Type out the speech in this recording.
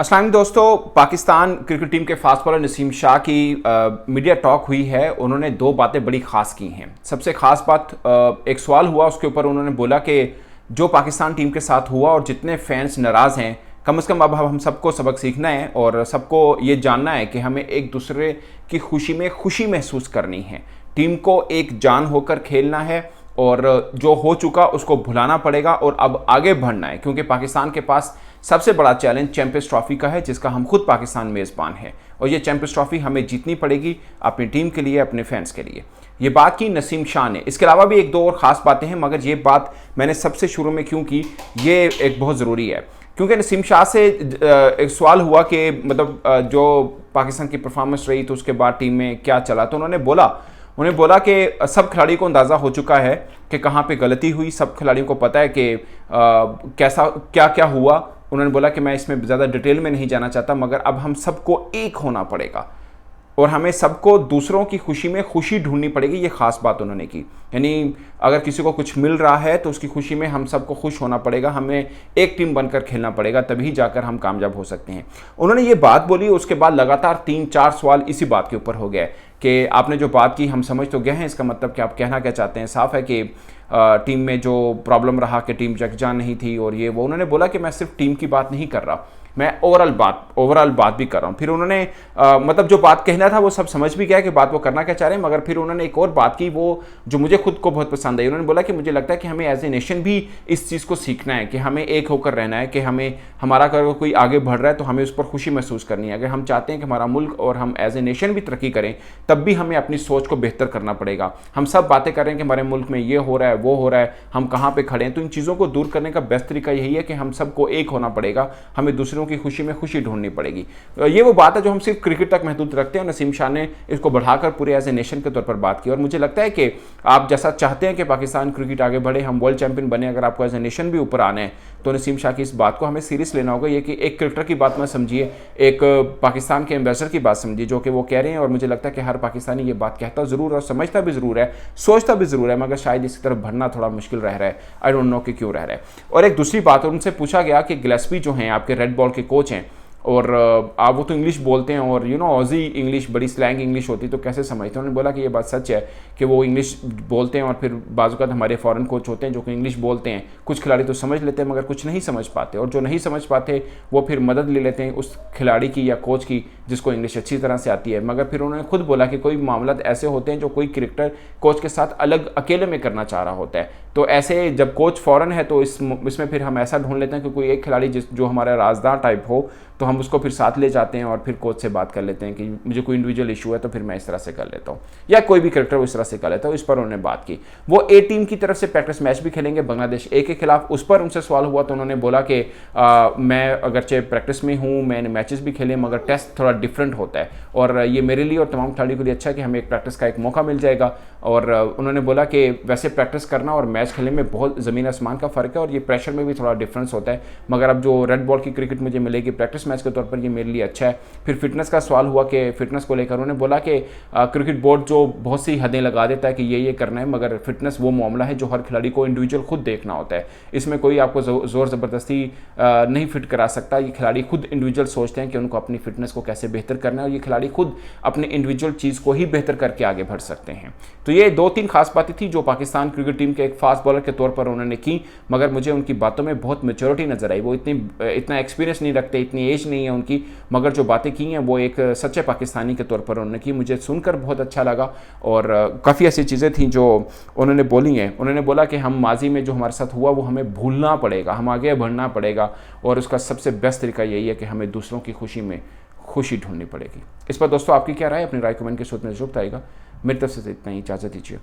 अस्सलाम वालेकुम दोस्तों, पाकिस्तान क्रिकेट टीम के फास्ट बॉलर नसीम शाह की मीडिया टॉक हुई है। उन्होंने दो बातें बड़ी ख़ास की हैं। सबसे ख़ास बात, एक सवाल हुआ, उसके ऊपर उन्होंने बोला कि जो पाकिस्तान टीम के साथ हुआ और जितने फैंस नाराज़ हैं, कम से कम अब हम सबको सबक सीखना है और सबको ये जानना है कि हमें एक दूसरे की खुशी में खुशी महसूस करनी है। टीम को एक जान होकर खेलना है और जो हो चुका उसको भुलाना पड़ेगा और अब आगे बढ़ना है, क्योंकि पाकिस्तान के पास सबसे बड़ा चैलेंज चैंपियंस ट्रॉफी का है, जिसका हम खुद पाकिस्तान मेज़बान है और ये चैंपियंस ट्रॉफी हमें जीतनी पड़ेगी अपनी टीम के लिए, अपने फैंस के लिए। ये बात की नसीम शाह ने। इसके अलावा भी एक दो और ख़ास बातें हैं, मगर ये बात मैंने सबसे शुरू में क्यों की, ये एक बहुत ज़रूरी है, क्योंकि नसीम शाह से एक सवाल हुआ कि मतलब जो पाकिस्तान की परफॉर्मेंस रही तो उसके बाद टीम में क्या चला। तो उन्हें बोला कि सब खिलाड़ियों को अंदाज़ा हो चुका है कि कहाँ पे गलती हुई, सब खिलाड़ियों को पता है कि कैसा क्या क्या हुआ। उन्होंने बोला कि मैं इसमें ज़्यादा डिटेल में नहीं जाना चाहता, मगर अब हम सबको एक होना पड़ेगा और हमें सबको दूसरों की खुशी में खुशी ढूंढनी पड़ेगी। ये खास बात उन्होंने की, यानी अगर किसी को कुछ मिल रहा है तो उसकी खुशी में हम सबको खुश होना पड़ेगा, हमें एक टीम बनकर खेलना पड़ेगा, तभी जाकर हम कामयाब हो सकते हैं। उन्होंने ये बात बोली, उसके बाद लगातार 3-4 सवाल इसी बात के ऊपर हो गए कि आपने जो बात की हम समझ तो गए हैं, इसका मतलब कि आप कहना क्या चाहते हैं। साफ है कि टीम में जो प्रॉब्लम रहा कि टीम यकजान नहीं थी और ये वो। उन्होंने बोला कि मैं सिर्फ टीम की बात नहीं कर रहा, मैं ओवरऑल बात भी कर रहा हूँ। फिर उन्होंने मतलब जो बात कहना था वो सब समझ भी गया कि बात वो करना क्या चाह रहे हैं, मगर फिर उन्होंने एक और बात की, वो जो मुझे खुद को बहुत पसंद आई। उन्होंने बोला कि मुझे लगता है कि हमें एज ए नेशन भी इस चीज़ को सीखना है कि हमें एक होकर रहना है, कि हमें हमारा अगर कोई आगे बढ़ रहा है तो हमें उस पर खुशी महसूस करनी है। अगर हम चाहते हैं कि हमारा मुल्क और हम एज ए नेशन भी तरक्की करें, तब भी हमें अपनी सोच को बेहतर करना पड़ेगा। हम सब बातें कर रहे हैं कि हमारे मुल्क में ये हो रहा है, वो हो रहा है, हम कहाँ पर खड़े हैं, तो इन चीज़ों को दूर करने का बेस्ट तरीका यही है कि हम सबको एक होना पड़ेगा, हमें दूसरों की खुशी में खुशी ढूंढनी पड़ेगी। ये वो बात है जो हम सिर्फ क्रिकेट तक महदूद रखते हैं। नसीम शाह ने इसको बढ़ाकर पूरे एज ए नेशन के तौर पर बात की और मुझे लगता है कि आप जैसा चाहते हैं कि पाकिस्तान क्रिकेट आगे बढ़े, हम वर्ल्ड चैंपियन बने, अगर आपको एज ए नेशन भी ऊपर आना है तो नसीम शाह की इस बात को हमें सीरियस लेना होगा। ये कि एक क्रिकेटर की बात मत समझिए, एक पाकिस्तान के एम्बेसडर की बात समझिए जो कि वो कह रहे हैं, और मुझे लगता है कि हर पाकिस्तानी ये बात कहता ज़रूर और समझता भी ज़रूर है, सोचता भी ज़रूर है, मगर शायद इसकी तरफ बढ़ना थोड़ा मुश्किल रह रहा है। आई डोंट नो कि क्यों रह रहा है। और एक दूसरी बात, उनसे पूछा गया कि गिलेस्पी जो हैं आपके रेड बॉल के कोच हैं और आप वो तो इंग्लिश बोलते हैं और ऑजी इंग्लिश बड़ी स्लैंग इंग्लिश होती, तो कैसे समझते हैं। उन्होंने बोला कि ये बात सच है कि वो इंग्लिश बोलते हैं और फिर बाज़-औक़ात हमारे फॉरेन कोच होते हैं जो कि इंग्लिश बोलते हैं, कुछ खिलाड़ी तो समझ लेते हैं मगर कुछ नहीं समझ पाते, और जो नहीं समझ पाते वो फिर मदद ले लेते हैं उस खिलाड़ी की या कोच की जिसको इंग्लिश अच्छी तरह से आती है। मगर फिर उन्होंने खुद बोला कि कोई मामला ऐसे होते हैं जो कोई क्रिकेटर कोच के साथ अलग अकेले में करना चाह रहा होता है, तो ऐसे जब कोच फ़ॉरेन है तो इसमें फिर हम ऐसा ढूंढ लेते हैं कि कोई एक खिलाड़ी जो हमारा राजदार टाइप हो, तो हम उसको फिर साथ ले जाते हैं और फिर कोच से बात कर लेते हैं कि मुझे कोई इंडिविजुअल इशू है तो फिर मैं इस तरह से कर लेता हूँ, या कोई भी क्रिकेटर इस तरह से कर लेता हूँ। इस पर उन्होंने बात की। वो ए टीम की तरफ से प्रैक्टिस मैच भी खेलेंगे बांग्लादेश ए के खिलाफ, उस पर उनसे सवाल हुआ तो उन्होंने बोला कि मैं अगरचे प्रैक्टिस में हूँ, मैंने मैचेस भी खेले, मगर टेस्ट थोड़ा डिफरेंट होता है और ये मेरे लिए और तमाम खिलाड़ियों के लिए अच्छा है कि हमें एक प्रैक्टिस का एक मौका मिल जाएगा। और उन्होंने बोला कि वैसे प्रैक्टिस करना और मैच खेलने में बहुत ज़मीन आसमान का फ़र्क है और ये प्रेशर में भी थोड़ा डिफरेंस होता है, मगर अब जो रेड बॉल की क्रिकेट मुझे मिलेगी प्रैक्टिस मैच के तौर पर, ये मेरे लिए अच्छा है। फिर फिटनेस का सवाल हुआ कि फिटनेस को लेकर उन्होंने बोला कि क्रिकेट बोर्ड जो बहुत सी हदें लगा देता है कि ये करना है, मगर फिटनेस वो मामला है जो हर खिलाड़ी को इंडिविजुअल खुद देखना होता है, इसमें कोई आपको ज़ोर ज़बरदस्ती नहीं फिट करा सकता। ये खिलाड़ी खुद इंडिविजुअल सोचते हैं कि उनको अपनी फिटनेस को कैसे बेहतर करना है और ये खिलाड़ी खुद अपनी इंडिविजुअल चीज़ को ही बेहतर करके आगे बढ़ सकते हैं। तो ये 2-3 खास बातें थी जो पाकिस्तान क्रिकेट टीम के एक फास्ट बॉलर के तौर पर उन्होंने की, मगर मुझे उनकी बातों में बहुत मैच्योरिटी नजर आई। वो इतना एक्सपीरियंस नहीं रखते, इतनी एज नहीं है उनकी, मगर जो बातें की हैं वो एक सच्चे पाकिस्तानी के तौर पर उन्होंने की। मुझे सुनकर बहुत अच्छा लगा और काफ़ी ऐसी चीज़ें थी जो उन्होंने बोली हैं। उन्होंने बोला कि हम माजी में जो हमारे साथ हुआ वो हमें भूलना पड़ेगा, हम आगे बढ़ना पड़ेगा और उसका सबसे बेस्ट तरीका यही है कि हमें दूसरों की खुशी में खुशी ढूंढनी पड़ेगी। इस पर दोस्तों आपकी क्या राय है? अपनी राय कमेंट के सूत्र में जरूर बताइएगा। मेरी तरफ से इतना ही, इजाज़त दीजिए।